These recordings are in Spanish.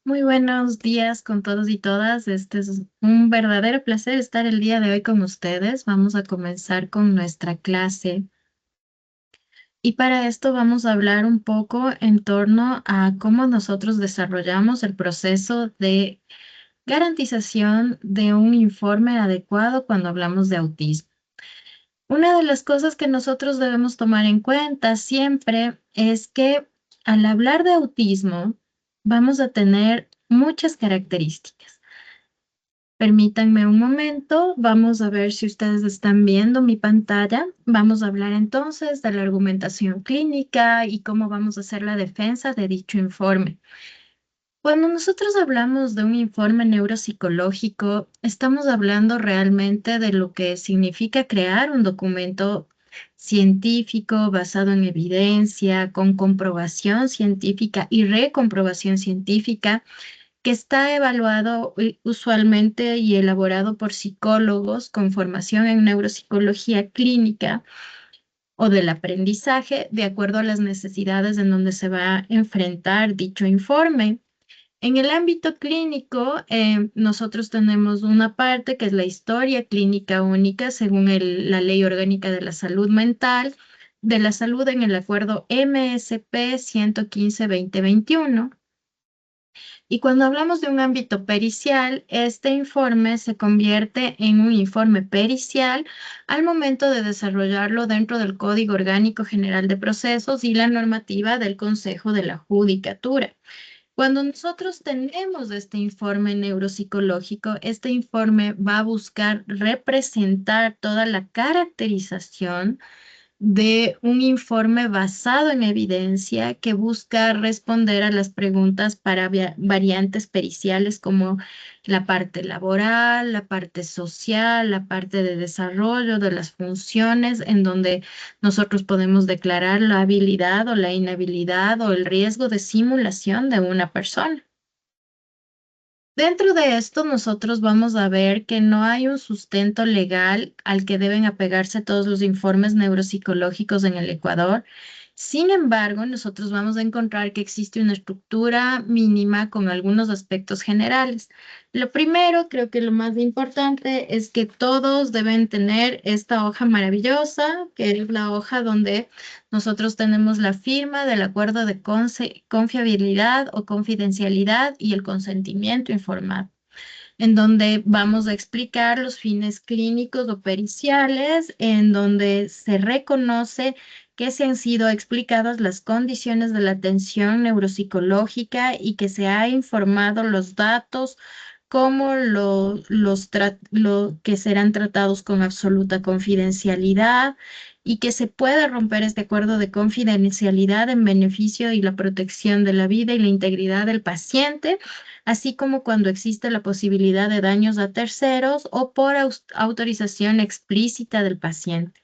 Muy buenos días con todos y todas. Este es un verdadero placer estar el día de hoy con ustedes. Vamos a comenzar con nuestra clase y para esto vamos a hablar un poco en torno a cómo nosotros desarrollamos el proceso de garantización de un informe adecuado cuando hablamos de autismo. Una de las cosas que nosotros debemos tomar en cuenta siempre es que al hablar de autismo vamos a tener muchas características. Permítanme un momento, vamos a ver si ustedes están viendo mi pantalla. Vamos a hablar entonces de la argumentación clínica y cómo vamos a hacer la defensa de dicho informe. Cuando nosotros hablamos de un informe neuropsicológico, estamos hablando realmente de lo que significa crear un documento científico basado en evidencia, con comprobación científica y recomprobación científica que está evaluado usualmente y elaborado por psicólogos con formación en neuropsicología clínica o del aprendizaje, de acuerdo a las necesidades en donde se va a enfrentar dicho informe. En el ámbito clínico, nosotros tenemos una parte que es la historia clínica única según la Ley Orgánica de la Salud Mental, de la Salud en el Acuerdo MSP 115-2021. Y cuando hablamos de un ámbito pericial, este informe se convierte en un informe pericial al momento de desarrollarlo dentro del Código Orgánico General de Procesos y la normativa del Consejo de la Judicatura. Cuando nosotros tenemos este informe neuropsicológico, este informe va a buscar representar toda la caracterización de un informe basado en evidencia que busca responder a las preguntas para variantes periciales como la parte laboral, la parte social, la parte de desarrollo de las funciones, en donde nosotros podemos declarar la habilidad o la inhabilidad o el riesgo de simulación de una persona. Dentro de esto, nosotros vamos a ver que no hay un sustento legal al que deben apegarse todos los informes neuropsicológicos en el Ecuador. Sin embargo, nosotros vamos a encontrar que existe una estructura mínima con algunos aspectos generales. Lo primero, creo que lo más importante es que todos deben tener esta hoja maravillosa, que es la hoja donde nosotros tenemos la firma del acuerdo de confiabilidad o confidencialidad y el consentimiento informado, en donde vamos a explicar los fines clínicos o periciales, en donde se reconoce que se han sido explicadas las condiciones de la atención neuropsicológica y que se ha informado los datos como lo que serán tratados con absoluta confidencialidad y que se pueda romper este acuerdo de confidencialidad en beneficio y la protección de la vida y la integridad del paciente, así como cuando existe la posibilidad de daños a terceros o por autorización explícita del paciente.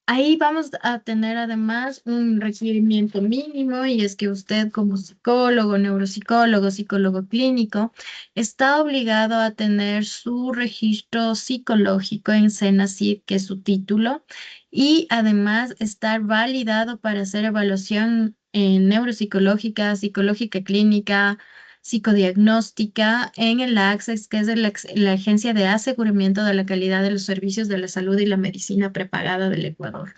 Ahí vamos a tener además un requerimiento mínimo y es que usted como psicólogo, neuropsicólogo, psicólogo clínico, está obligado a tener su registro psicológico en SENACID, que es su título, y además estar validado para hacer evaluación neuropsicológica, psicológica clínica, psicodiagnóstica en el ACCES, que es la Agencia de Aseguramiento de la Calidad de los Servicios de la Salud y la Medicina Prepagada del Ecuador.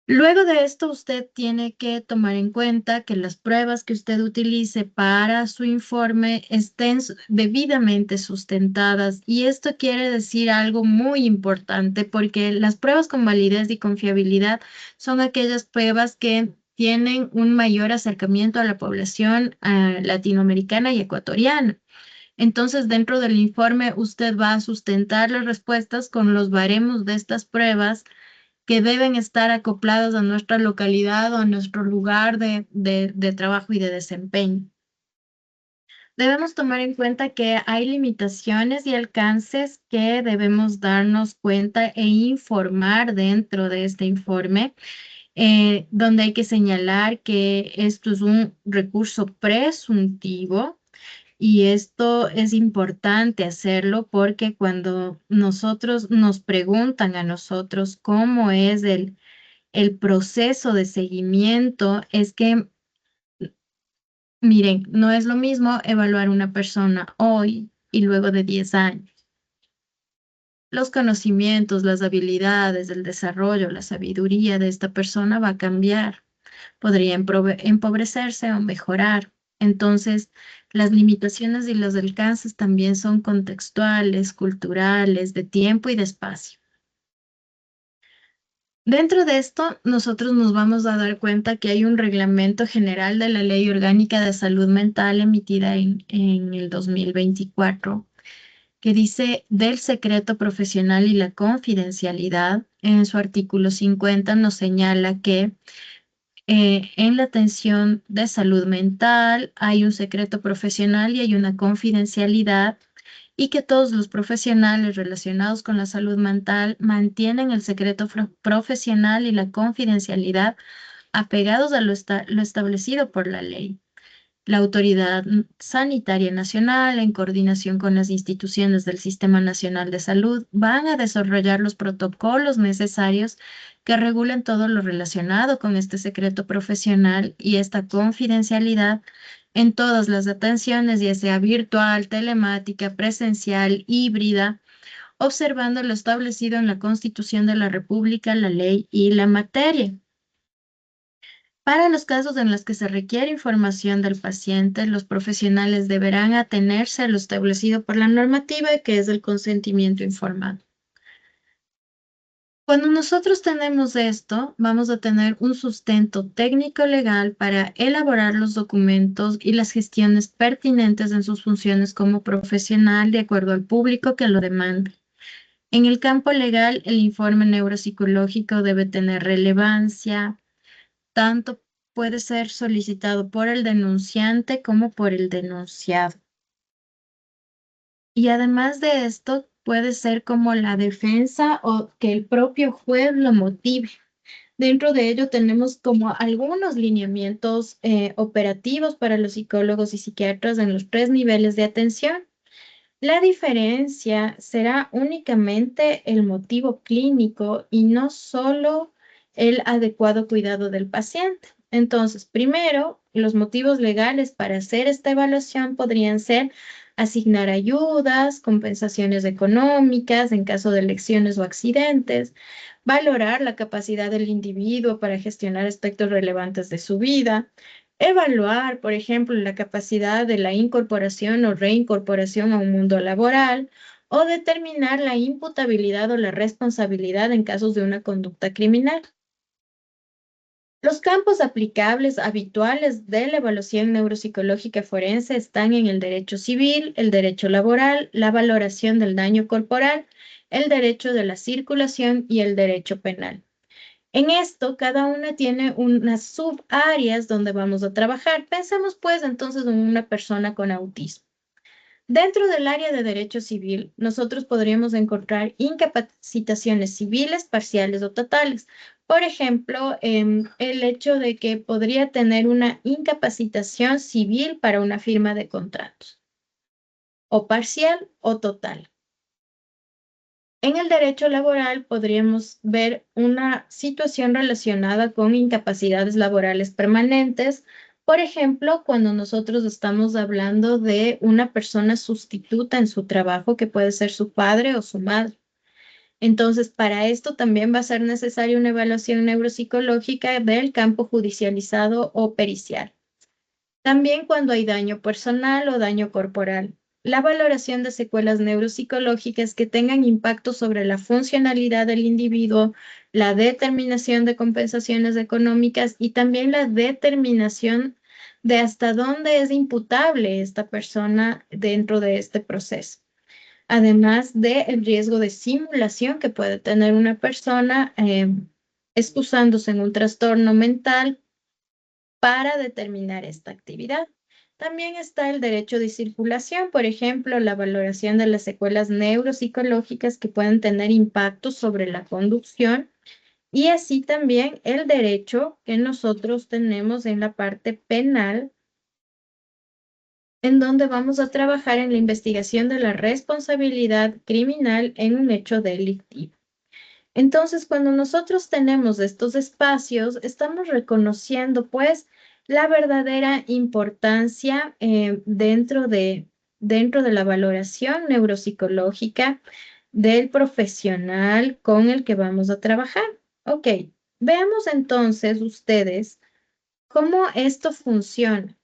Luego de esto, usted tiene que tomar en cuenta que las pruebas que usted utilice para su informe estén debidamente sustentadas. Y esto quiere decir algo muy importante porque las pruebas con validez y confiabilidad son aquellas pruebas que tienen un mayor acercamiento a la población latinoamericana y ecuatoriana. Entonces, dentro del informe, usted va a sustentar las respuestas con los baremos de estas pruebas que deben estar acoplados a nuestra localidad o a nuestro lugar de trabajo y de desempeño. Debemos tomar en cuenta que hay limitaciones y alcances que debemos darnos cuenta e informar dentro de este informe, donde hay que señalar que esto es un recurso presuntivo. Y esto es importante hacerlo porque cuando nosotros nos preguntan a nosotros cómo es el proceso de seguimiento, es que Miren, no es lo mismo evaluar una persona hoy y luego de 10 años. Los conocimientos, las habilidades, el desarrollo, la sabiduría de esta persona va a cambiar. Podría empobrecerse o mejorar. Entonces, las limitaciones y los alcances también son contextuales, culturales, de tiempo y de espacio. Dentro de esto, nosotros nos vamos a dar cuenta que hay un reglamento general de la Ley Orgánica de Salud Mental emitida en el 2024 que dice del secreto profesional y la confidencialidad. En su artículo 50 nos señala que en la atención de salud mental hay un secreto profesional y hay una confidencialidad y que todos los profesionales relacionados con la salud mental mantienen el secreto profesional y la confidencialidad apegados a lo establecido por la ley. La Autoridad Sanitaria Nacional, en coordinación con las instituciones del Sistema Nacional de Salud, van a desarrollar los protocolos necesarios que regulen todo lo relacionado con este secreto profesional y esta confidencialidad en todas las atenciones, ya sea virtual, telemática, presencial, híbrida, observando lo establecido en la Constitución de la República, la ley y la materia. Para los casos en los que se requiere información del paciente, los profesionales deberán atenerse a lo establecido por la normativa, que es el consentimiento informado. Cuando nosotros tenemos esto, vamos a tener un sustento técnico-legal para elaborar los documentos y las gestiones pertinentes en sus funciones como profesional de acuerdo al público que lo demande. En el campo legal, el informe neuropsicológico debe tener relevancia, tanto puede ser solicitado por el denunciante como por el denunciado. Y además de esto, puede ser como la defensa o que el propio juez lo motive. Dentro de ello tenemos como algunos lineamientos operativos para los psicólogos y psiquiatras en los 3 niveles de atención. La diferencia será únicamente el motivo clínico y no solo el adecuado cuidado del paciente. Entonces, primero, los motivos legales para hacer esta evaluación podrían ser asignar ayudas, compensaciones económicas en caso de lesiones o accidentes, valorar la capacidad del individuo para gestionar aspectos relevantes de su vida, evaluar, por ejemplo, la capacidad de la incorporación o reincorporación a un mundo laboral o determinar la imputabilidad o la responsabilidad en casos de una conducta criminal. Los campos aplicables habituales de la evaluación neuropsicológica forense están en el derecho civil, el derecho laboral, la valoración del daño corporal, el derecho de la circulación y el derecho penal. En esto, cada una tiene unas subáreas donde vamos a trabajar. Pensemos pues entonces en una persona con autismo. Dentro del área de derecho civil, nosotros podríamos encontrar incapacitaciones civiles, parciales o totales. Por ejemplo, el hecho de que podría tener una incapacitación civil para una firma de contratos, o parcial o total. En el derecho laboral podríamos ver una situación relacionada con incapacidades laborales permanentes, por ejemplo, cuando nosotros estamos hablando de una persona sustituta en su trabajo, que puede ser su padre o su madre. Entonces, para esto también va a ser necesaria una evaluación neuropsicológica del campo judicializado o pericial. También cuando hay daño personal o daño corporal. La valoración de secuelas neuropsicológicas que tengan impacto sobre la funcionalidad del individuo, la determinación de compensaciones económicas y también la determinación de hasta dónde es imputable esta persona dentro de este proceso. Además del riesgo de simulación que puede tener una persona excusándose en un trastorno mental para determinar esta actividad. También está el derecho de circulación, por ejemplo, la valoración de las secuelas neuropsicológicas que pueden tener impacto sobre la conducción y así también el derecho que nosotros tenemos en la parte penal, en donde vamos a trabajar en la investigación de la responsabilidad criminal en un hecho delictivo. Entonces, cuando nosotros tenemos estos espacios, estamos reconociendo, pues, la verdadera importancia dentro de la valoración neuropsicológica del profesional con el que vamos a trabajar. Ok, veamos entonces ustedes cómo esto funciona.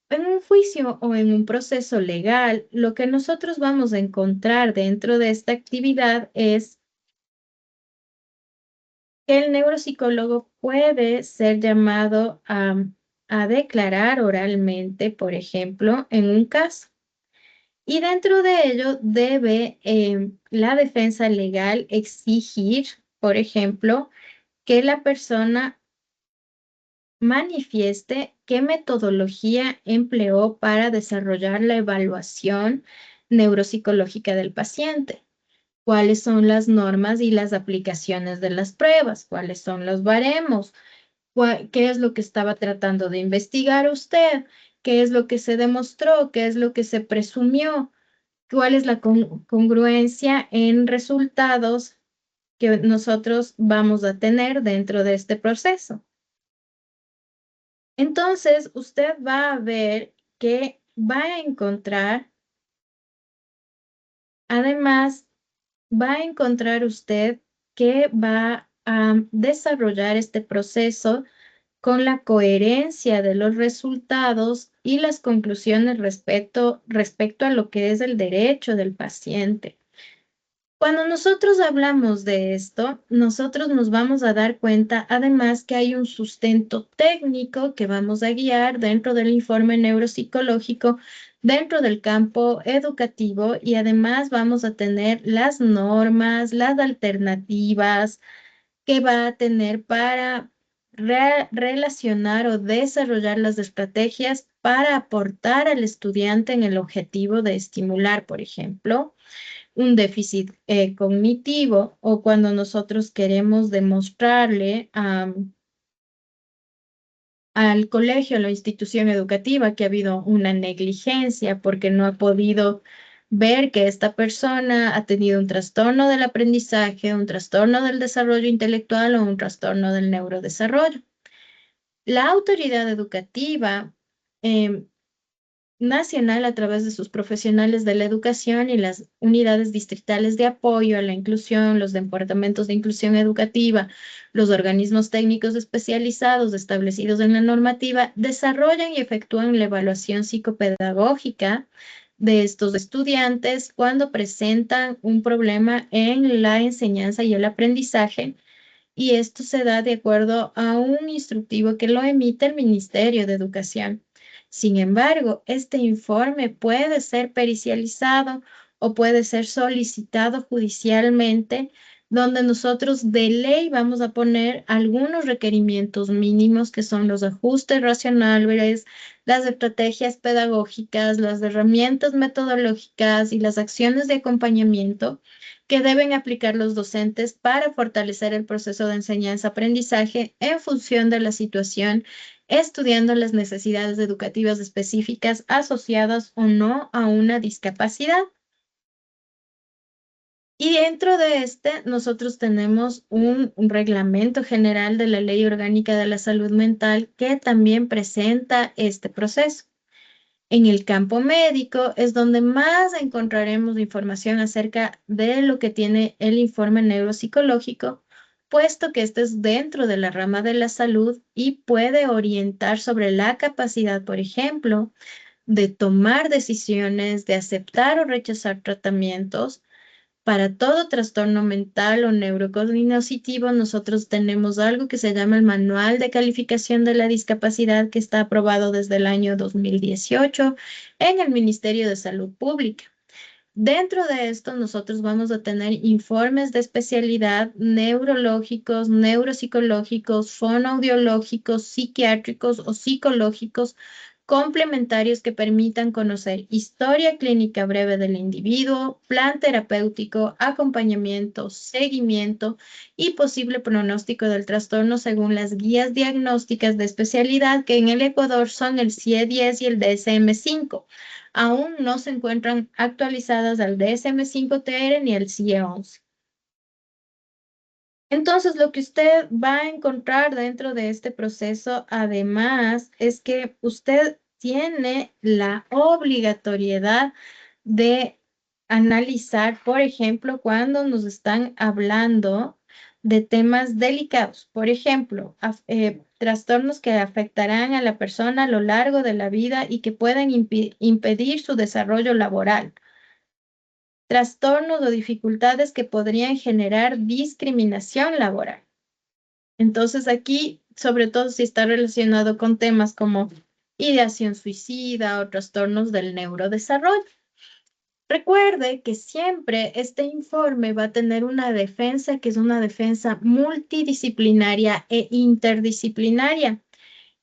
En un juicio o en un proceso legal, lo que nosotros vamos a encontrar dentro de esta actividad es que el neuropsicólogo puede ser llamado a declarar oralmente, por ejemplo, en un caso. Y dentro de ello debe la defensa legal exigir, por ejemplo, que la persona manifieste qué metodología empleó para desarrollar la evaluación neuropsicológica del paciente, cuáles son las normas y las aplicaciones de las pruebas, cuáles son los baremos, qué es lo que estaba tratando de investigar usted, qué es lo que se demostró, qué es lo que se presumió, cuál es la congruencia en resultados que nosotros vamos a tener dentro de este proceso. Entonces, usted va a ver que va a encontrar, además, va a encontrar usted que va a desarrollar este proceso con la coherencia de los resultados y las conclusiones respecto a lo que es el derecho del paciente. Cuando nosotros hablamos de esto, nosotros nos vamos a dar cuenta además que hay un sustento técnico que vamos a guiar dentro del informe neuropsicológico, dentro del campo educativo y además vamos a tener las normas, las alternativas que va a tener para relacionar o desarrollar las estrategias para aportar al estudiante en el objetivo de estimular, por ejemplo, un déficit cognitivo o cuando nosotros queremos demostrarle al colegio, a la institución educativa, que ha habido una negligencia porque no ha podido ver que esta persona ha tenido un trastorno del aprendizaje, un trastorno del desarrollo intelectual o un trastorno del neurodesarrollo. La autoridad educativa nacional a través de sus profesionales de la educación y las unidades distritales de apoyo a la inclusión, los departamentos de inclusión educativa, los organismos técnicos especializados establecidos en la normativa, desarrollan y efectúan la evaluación psicopedagógica de estos estudiantes cuando presentan un problema en la enseñanza y el aprendizaje. Y esto se da de acuerdo a un instructivo que lo emite el Ministerio de Educación. Sin embargo, este informe puede ser pericializado o puede ser solicitado judicialmente, donde nosotros de ley vamos a poner algunos requerimientos mínimos que son los ajustes racionales, las estrategias pedagógicas, las herramientas metodológicas y las acciones de acompañamiento que deben aplicar los docentes para fortalecer el proceso de enseñanza-aprendizaje en función de la situación, estudiando las necesidades educativas específicas asociadas o no a una discapacidad. Y dentro de este, nosotros tenemos un reglamento general de la Ley Orgánica de la Salud Mental que también presenta este proceso. En el campo médico es donde más encontraremos información acerca de lo que tiene el informe neuropsicológico, puesto que este es dentro de la rama de la salud y puede orientar sobre la capacidad, por ejemplo, de tomar decisiones, de aceptar o rechazar tratamientos. Para todo trastorno mental o neurocognitivo, nosotros tenemos algo que se llama el Manual de Calificación de la Discapacidad, que está aprobado desde el año 2018 en el Ministerio de Salud Pública. Dentro de esto, nosotros vamos a tener informes de especialidad neurológicos, neuropsicológicos, fonoaudiológicos, psiquiátricos o psicológicos complementarios que permitan conocer historia clínica breve del individuo, plan terapéutico, acompañamiento, seguimiento y posible pronóstico del trastorno según las guías diagnósticas de especialidad que en el Ecuador son el CIE-10 y el DSM-5. Aún no se encuentran actualizadas al DSM-5-TR ni al CIE-11. Entonces, lo que usted va a encontrar dentro de este proceso, además, es que usted tiene la obligatoriedad de analizar, por ejemplo, cuando nos están hablando de temas delicados, por ejemplo, trastornos que afectarán a la persona a lo largo de la vida y que pueden impedir su desarrollo laboral, trastornos o dificultades que podrían generar discriminación laboral. Entonces aquí, sobre todo si está relacionado con temas como ideación suicida o trastornos del neurodesarrollo. Recuerde que siempre este informe va a tener una defensa que es una defensa multidisciplinaria e interdisciplinaria.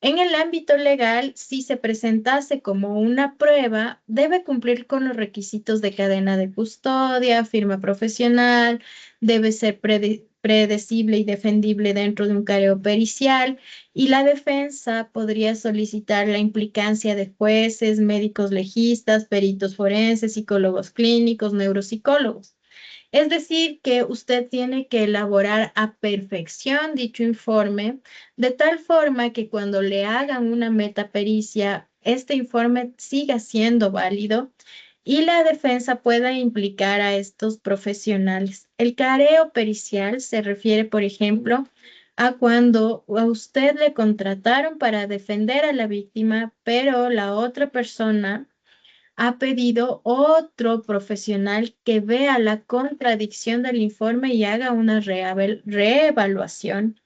En el ámbito legal, si se presentase como una prueba, debe cumplir con los requisitos de cadena de custodia, firma profesional, debe ser predecible y defendible dentro de un careo pericial, y la defensa podría solicitar la implicancia de jueces, médicos legistas, peritos forenses, psicólogos clínicos, neuropsicólogos. Es decir, que usted tiene que elaborar a perfección dicho informe, de tal forma que cuando le hagan una metapericia, este informe siga siendo válido y la defensa pueda implicar a estos profesionales. El careo pericial se refiere, por ejemplo, a cuando a usted le contrataron para defender a la víctima, pero la otra persona ha pedido otro profesional que vea la contradicción del informe y haga una reevaluación.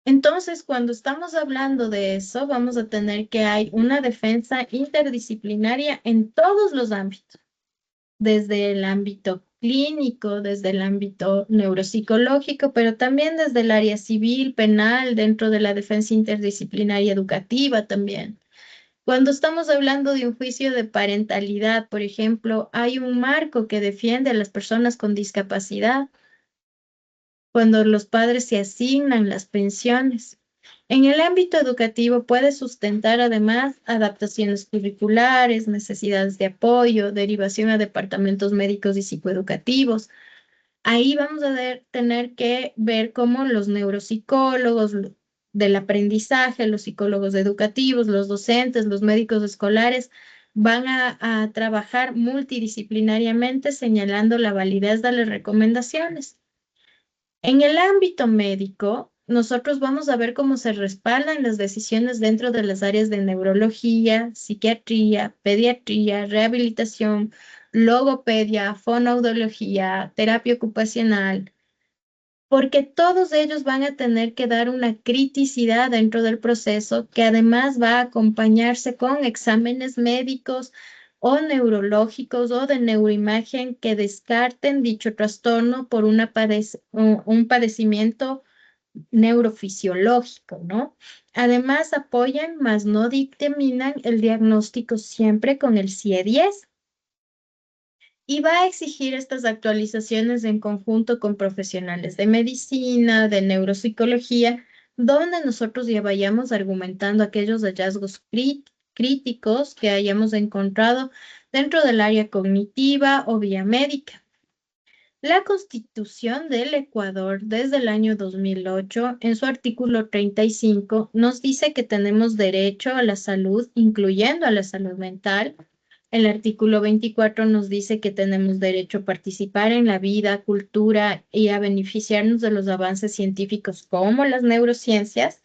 Entonces, cuando estamos hablando de eso, vamos a tener que hay una defensa interdisciplinaria en todos los ámbitos, desde el ámbito clínico, desde el ámbito neuropsicológico, pero también desde el área civil, penal, dentro de la defensa interdisciplinaria educativa también. Cuando estamos hablando de un juicio de parentalidad, por ejemplo, hay un marco que defiende a las personas con discapacidad cuando los padres se asignan las pensiones. En el ámbito educativo puede sustentar además adaptaciones curriculares, necesidades de apoyo, derivación a departamentos médicos y psicoeducativos. Ahí vamos a tener que ver cómo los neuropsicólogos del aprendizaje, los psicólogos educativos, los docentes, los médicos escolares van a trabajar multidisciplinariamente señalando la validez de las recomendaciones. En el ámbito médico, nosotros vamos a ver cómo se respaldan las decisiones dentro de las áreas de neurología, psiquiatría, pediatría, rehabilitación, logopedia, fonoaudiología, terapia ocupacional, porque todos ellos van a tener que dar una criticidad dentro del proceso que además va a acompañarse con exámenes médicos o neurológicos o de neuroimagen que descarten dicho trastorno por un padecimiento neurofisiológico, ¿no? Además, apoyan, mas no dictaminan el diagnóstico siempre con el CIE-10 y va a exigir estas actualizaciones en conjunto con profesionales de medicina, de neuropsicología, donde nosotros ya vayamos argumentando aquellos hallazgos críticos que hayamos encontrado dentro del área cognitiva o vía médica. La Constitución del Ecuador desde el año 2008, en su artículo 35, nos dice que tenemos derecho a la salud, incluyendo a la salud mental. El artículo 24 nos dice que tenemos derecho a participar en la vida, cultura y a beneficiarnos de los avances científicos como las neurociencias.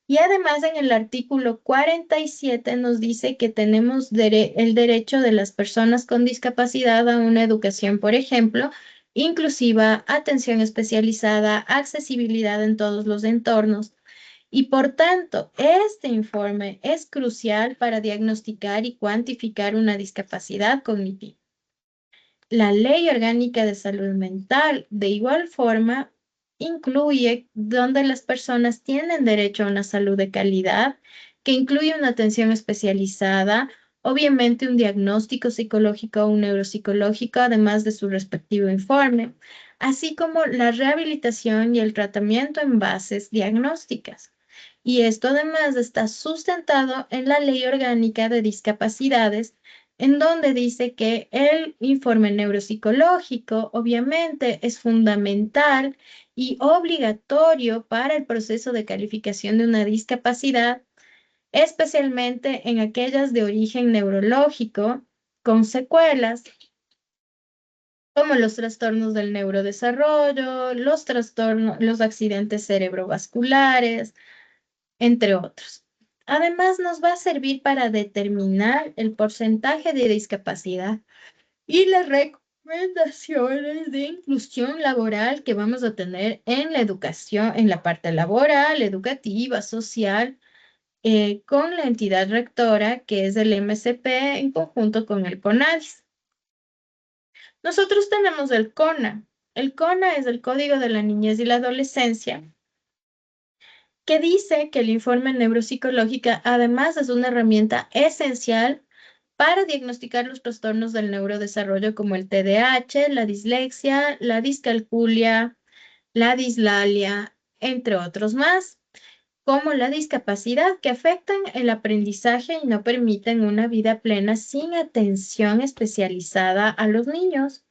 Y además en el artículo 47 nos dice que tenemos el derecho de las personas con discapacidad a una educación, por ejemplo, inclusiva, atención especializada, accesibilidad en todos los entornos. Y por tanto, este informe es crucial para diagnosticar y cuantificar una discapacidad cognitiva. La Ley Orgánica de Salud Mental, de igual forma, incluye donde las personas tienen derecho a una salud de calidad, que incluye una atención especializada, obviamente un diagnóstico psicológico o un neuropsicológico, además de su respectivo informe, así como la rehabilitación y el tratamiento en bases diagnósticas. Y esto además está sustentado en la Ley Orgánica de Discapacidades, en donde dice que el informe neuropsicológico obviamente es fundamental y obligatorio para el proceso de calificación de una discapacidad, especialmente en aquellas de origen neurológico con secuelas como los trastornos del neurodesarrollo, los trastornos, los accidentes cerebrovasculares, entre otros. Además, nos va a servir para determinar el porcentaje de discapacidad y las recomendaciones de inclusión laboral que vamos a tener en la educación, en la parte laboral, educativa, social, con la entidad rectora, que es el MSP, en conjunto con el CONADIS. Nosotros tenemos el CONA. El CONA es el Código de la Niñez y la Adolescencia, que dice que el informe neuropsicológico además es una herramienta esencial para diagnosticar los trastornos del neurodesarrollo como el TDAH, la dislexia, la discalculia, la dislalia, entre otros más, como la discapacidad que afectan el aprendizaje y no permiten una vida plena sin atención especializada a los niños.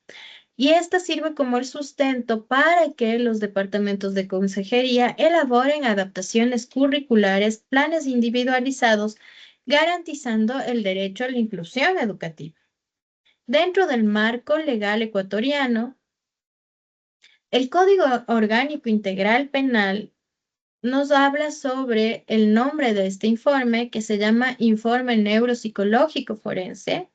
Y esta sirve como el sustento para que los departamentos de consejería elaboren adaptaciones curriculares, planes individualizados, garantizando el derecho a la inclusión educativa. Dentro del marco legal ecuatoriano, el Código Orgánico Integral Penal nos habla sobre el nombre de este informe, que se llama Informe Neuropsicológico Forense,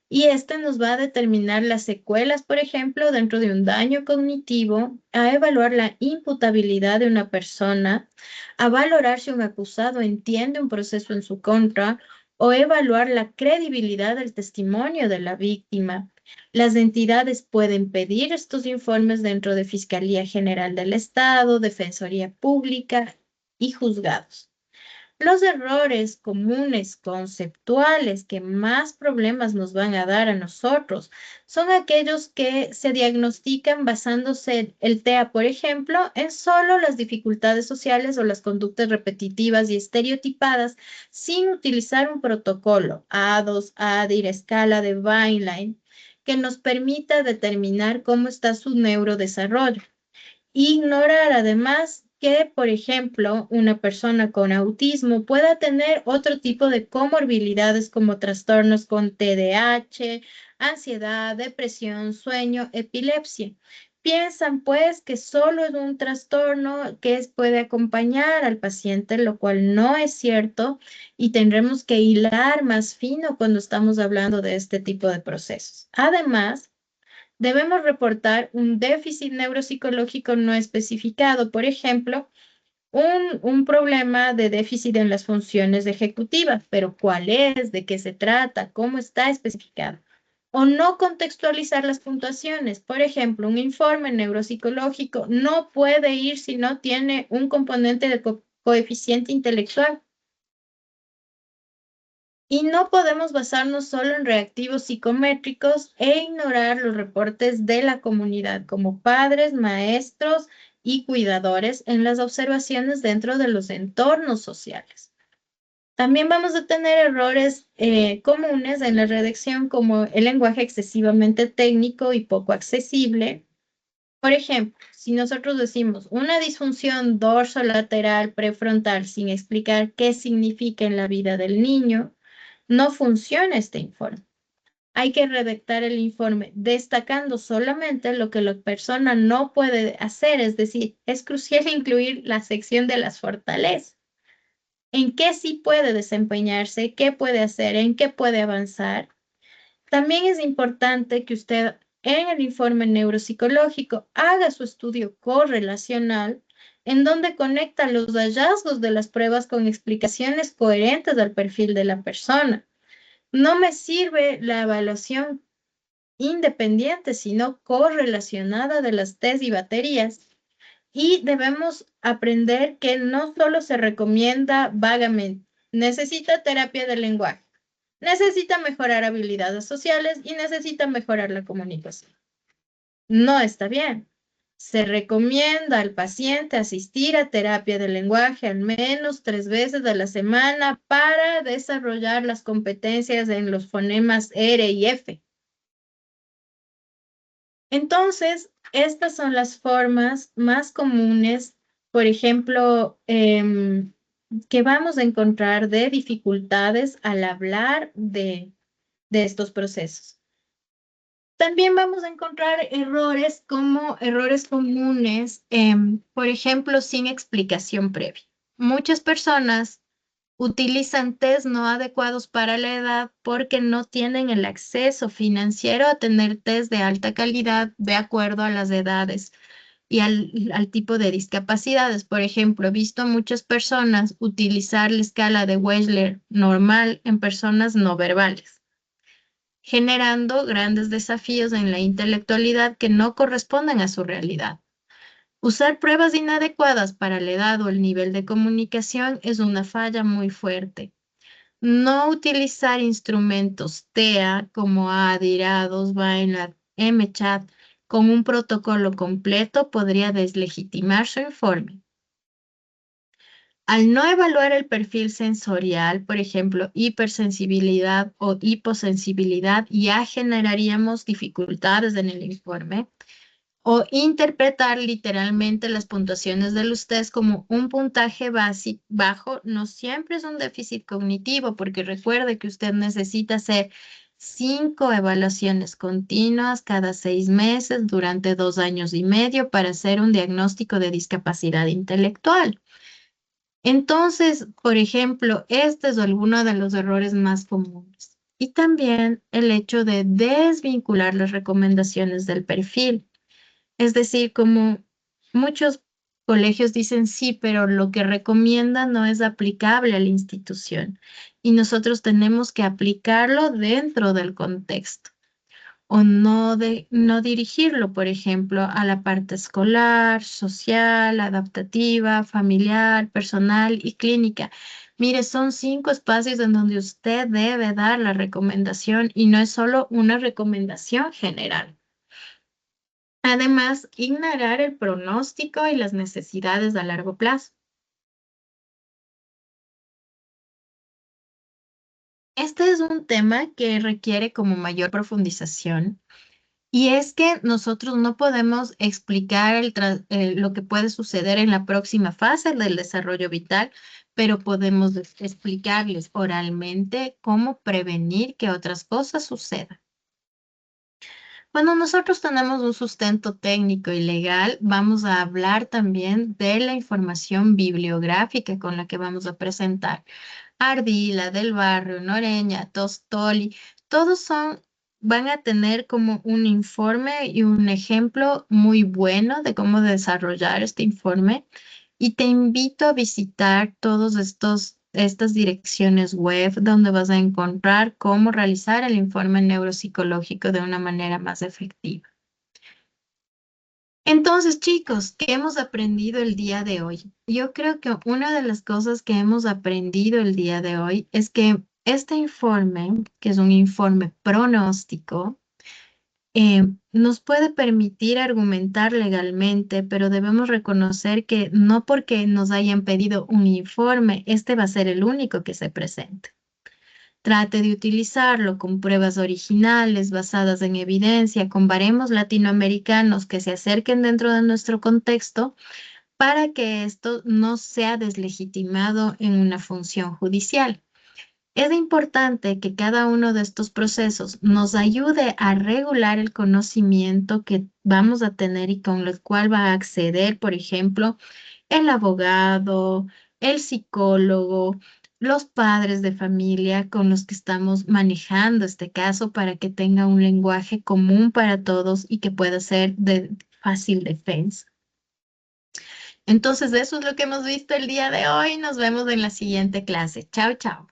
y este nos va a determinar las secuelas, por ejemplo, dentro de un daño cognitivo, a evaluar la imputabilidad de una persona, a valorar si un acusado entiende un proceso en su contra o evaluar la credibilidad del testimonio de la víctima. Las entidades pueden pedir estos informes dentro de Fiscalía General del Estado, Defensoría Pública y juzgados. Los errores comunes conceptuales que más problemas nos van a dar a nosotros son aquellos que se diagnostican basándose el TEA, por ejemplo, en solo las dificultades sociales o las conductas repetitivas y estereotipadas sin utilizar un protocolo A2, ADIR, escala de Vineland, que nos permita determinar cómo está su neurodesarrollo. Ignorar además que, por ejemplo, una persona con autismo pueda tener otro tipo de comorbilidades como trastornos con TDAH, ansiedad, depresión, sueño, epilepsia. Piensan pues que solo es un trastorno que puede acompañar al paciente, lo cual no es cierto, y tendremos que hilar más fino cuando estamos hablando de este tipo de procesos. Además, debemos reportar un déficit neuropsicológico no especificado, por ejemplo, un problema de déficit en las funciones ejecutivas, pero ¿cuál es? ¿De qué se trata? ¿Cómo está especificado? O no contextualizar las puntuaciones. Por ejemplo, un informe neuropsicológico no puede ir si no tiene un componente de coeficiente intelectual. Y no podemos basarnos solo en reactivos psicométricos e ignorar los reportes de la comunidad como padres, maestros y cuidadores en las observaciones dentro de los entornos sociales. También vamos a tener errores comunes en la redacción como el lenguaje excesivamente técnico y poco accesible. Por ejemplo, si nosotros decimos una disfunción dorsolateral prefrontal sin explicar qué significa en la vida del niño, no funciona este informe. Hay que redactar el informe destacando solamente lo que la persona no puede hacer, es decir, es crucial incluir la sección de las fortalezas. En qué sí puede desempeñarse, qué puede hacer, en qué puede avanzar. También es importante que usted en el informe neuropsicológico haga su estudio correlacional en donde conecta los hallazgos de las pruebas con explicaciones coherentes al perfil de la persona. No me sirve la evaluación independiente, sino correlacionada de las test y baterías. Y debemos aprender que no solo se recomienda vagamente, necesita terapia del lenguaje, necesita mejorar habilidades sociales y necesita mejorar la comunicación. No está bien. Se recomienda al paciente asistir a terapia de lenguaje al menos 3 veces a la semana para desarrollar las competencias en los fonemas R y F. Entonces, estas son las formas más comunes, por ejemplo, que vamos a encontrar de dificultades al hablar de estos procesos. También vamos a encontrar errores como errores comunes, por ejemplo, sin explicación previa. Muchas personas utilizan test no adecuados para la edad porque no tienen el acceso financiero a tener test de alta calidad de acuerdo a las edades y al tipo de discapacidades. Por ejemplo, he visto a muchas personas utilizar la escala de Wechsler normal en personas no verbales, generando grandes desafíos en la intelectualidad que no corresponden a su realidad. Usar pruebas inadecuadas para la edad o el nivel de comunicación es una falla muy fuerte. No utilizar instrumentos TEA como ADIR, A2, Vaina, MChat con un protocolo completo podría deslegitimar su informe. Al no evaluar el perfil sensorial, por ejemplo, hipersensibilidad o hiposensibilidad, ya generaríamos dificultades en el informe. O interpretar literalmente las puntuaciones de los test como un puntaje bajo no siempre es un déficit cognitivo, porque recuerde que usted necesita hacer 5 evaluaciones continuas cada 6 meses durante 2 años y medio para hacer un diagnóstico de discapacidad intelectual. Entonces, por ejemplo, este es alguno de los errores más comunes. Y también el hecho de desvincular las recomendaciones del perfil. Es decir, como muchos colegios dicen sí, pero lo que recomiendan no es aplicable a la institución y nosotros tenemos que aplicarlo dentro del contexto o no dirigirlo, por ejemplo, a la parte escolar, social, adaptativa, familiar, personal y clínica. Mire, son 5 espacios en donde usted debe dar la recomendación y no es solo una recomendación general. Además, ignorar el pronóstico y las necesidades a largo plazo. Este es un tema que requiere como mayor profundización y es que nosotros no podemos explicar lo que puede suceder en la próxima fase del desarrollo vital, pero podemos explicarles oralmente cómo prevenir que otras cosas sucedan. Cuando nosotros tenemos un sustento técnico y legal, vamos a hablar también de la información bibliográfica con la que vamos a presentar. Ardila, Del Barrio, Noreña, Tostoli, todos van a tener como un informe y un ejemplo muy bueno de cómo desarrollar este informe. Y te invito a visitar estas direcciones web donde vas a encontrar cómo realizar el informe neuropsicológico de una manera más efectiva. Entonces, chicos, ¿qué hemos aprendido el día de hoy? Yo creo que una de las cosas que hemos aprendido el día de hoy es que este informe, que es un informe pronóstico, nos puede permitir argumentar legalmente, pero debemos reconocer que no porque nos hayan pedido un informe, este va a ser el único que se presente. Trate de utilizarlo con pruebas originales basadas en evidencia, con baremos latinoamericanos que se acerquen dentro de nuestro contexto para que esto no sea deslegitimado en una función judicial. Es importante que cada uno de estos procesos nos ayude a regular el conocimiento que vamos a tener y con el cual va a acceder, por ejemplo, el abogado, el psicólogo, los padres de familia con los que estamos manejando este caso para que tenga un lenguaje común para todos y que pueda ser de fácil defensa. Entonces, eso es lo que hemos visto el día de hoy. Nos vemos en la siguiente clase. Chao, chao.